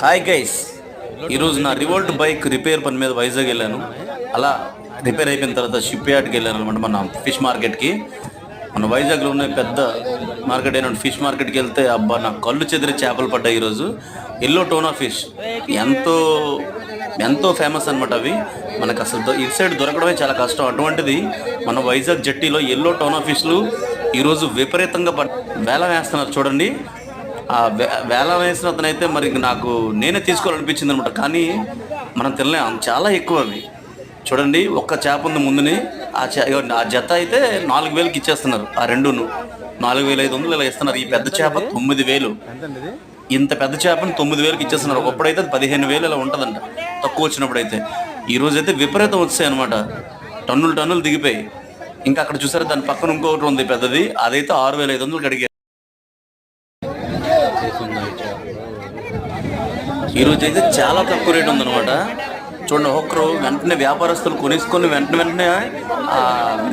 Hi guys, ఈరోజు నా revolt bike repair పని మీద వైజాగ్ వెళ్ళాను. అలా రిపేర్ అయిపోయిన తర్వాత షిప్ యార్డ్కి వెళ్ళాను అనమాట. మన ఫిష్ మార్కెట్కి, మన వైజాగ్లో ఉన్న పెద్ద మార్కెట్ అయిన ఫిష్ మార్కెట్కి వెళ్తే అబ్బా నా కళ్ళు చెదిరి చేపలు పడ్డాయి. ఈరోజు ఎల్లో టోనా ఫిష్ ఎంతో ఎంతో ఫేమస్ అనమాట. అవి మనకు అసలు ఇటు సైడ్ దొరకడమే చాలా కష్టం. అటువంటిది మన వైజాగ్ జట్టీలో ఎల్లో టోనా ఫిష్లు ఈరోజు విపరీతంగా వేలం వేస్తున్నారు చూడండి. ఆ వేలం వేసిన అతనైతే మరి నాకు నేనే తీసుకోవాలనిపించింది అనమాట. కానీ మనం తినలేం, చాలా ఎక్కువ అవి. చూడండి, ఒక్క చేప ఉంది ముందుని. ఆ జత అయితే 4,000కి ఇచ్చేస్తున్నారు. ఆ రెండును 4,500 ఇలా ఇస్తున్నారు. ఈ పెద్ద చేప 9,000. ఇంత పెద్ద చేపని 9,000కి ఇచ్చేస్తున్నారు. ఒకప్పుడైతే 15,000 ఇలా ఉంటుందంట తక్కువ వచ్చినప్పుడు. అయితే ఈరోజు అయితే విపరీతం వచ్చాయి అనమాట. టన్నులు టన్నులు దిగిపోయి. ఇంకా అక్కడ చూసారా, దాని పక్కన ఇంకొకటి ఉంది పెద్దది, అదైతే 6,500కి అడిగారు. ఈరోజు అయితే చాలా తక్కువ రేటు ఉందన్నమాట. చూడండి, ఒక్కొక్కరు వెంటనే వ్యాపారస్తులు కొనేసుకొని వెంటనే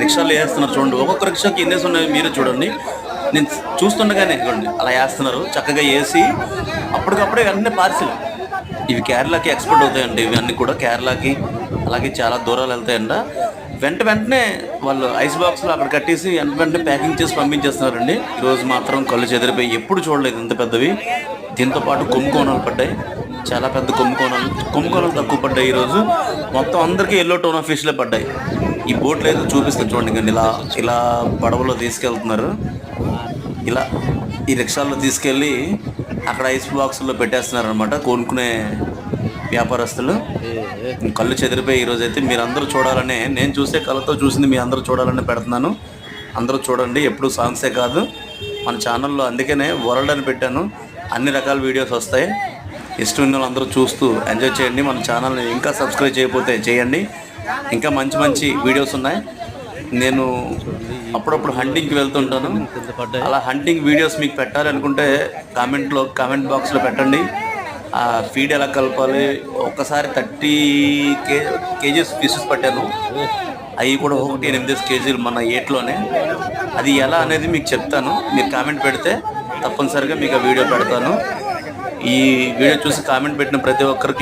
రిక్షాలు వేస్తున్నారు. చూడండి, ఒక్కొక్క రిక్షాకి ఎన్నేసి ఉన్నాయి మీరే చూడండి. నేను చూస్తుండగానే చూడండి అలా వేస్తున్నారు. చక్కగా వేసి అప్పటికప్పుడే వెంటనే పార్సిల్. ఇవి కేరళకి ఎక్స్పోర్ట్ అవుతాయండి. ఇవి అన్నీ కూడా కేరళకి, అలాగే చాలా దూరాలు వెళ్తాయంట. వెంటనే వాళ్ళు ఐస్ బాక్స్లో అక్కడ కట్టేసి వెంటనే ప్యాకింగ్ చేసి పంపించేస్తున్నారండి. ఈరోజు మాత్రం కళ్ళు చెదిరిపోయి, ఎప్పుడు చూడలేదు ఇంత పెద్దవి. దీంతో పాటు కొమ్ముకోనాలు పడ్డాయి, చాలా పెద్ద కొమ్ముకోనాలు తక్కువ పడ్డాయి. ఈరోజు మొత్తం అందరికీ ఎల్లో టోనా ఫిష్లే పడ్డాయి. ఈ బోట్లు అయితే చూపిస్తాను చూడండి. కానీ ఇలా పడవలో తీసుకెళ్తున్నారు. ఇలా ఈ రిక్షాల్లో తీసుకెళ్ళి అక్కడ ఐస్ బాక్సుల్లో పెట్టేస్తున్నారు అనమాట కొనుక్కునే వ్యాపారస్తులు. కళ్ళు చెదిరిపోయి ఈరోజు అయితే మీరందరూ చూడాలనే, నేను చూసే కళ్ళతో చూసింది మీ అందరూ చూడాలని పెడుతున్నాను. అందరూ చూడండి. ఎప్పుడు సాంగ్సే కాదు మన ఛానల్లో, అందుకనే వరల్డ్ అని పెట్టాను. అన్ని రకాల వీడియోస్ వస్తాయి. ఇష్టం ఉన్న అందరూ చూస్తూ ఎంజాయ్ చేయండి. మన ఛానల్ని ఇంకా సబ్స్క్రైబ్ చేయకపోతే చేయండి. ఇంకా మంచి మంచి వీడియోస్ ఉన్నాయి. నేను అప్పుడప్పుడు హంటింగ్కి వెళ్తుంటాను. అలా హంటింగ్ వీడియోస్ మీకు పెట్టాలి అనుకుంటే కామెంట్ బాక్స్లో పెట్టండి. ఆ ఫీడ్ ఎలా కలపాలి. ఒక్కసారి 30 కేజీస్ ఫిషెస్ పట్టాను. అవి కూడా 8 కేజీలు మన ఏట్లోనే. అది ఎలా అనేది మీకు చెప్తాను. మీరు కామెంట్ పెడితే తప్పనిసరిగా మీకు ఆ వీడియో పెడతాను. ఈ వీడియో చూసి కామెంట్ పెట్టిన ప్రతి ఒక్కరికి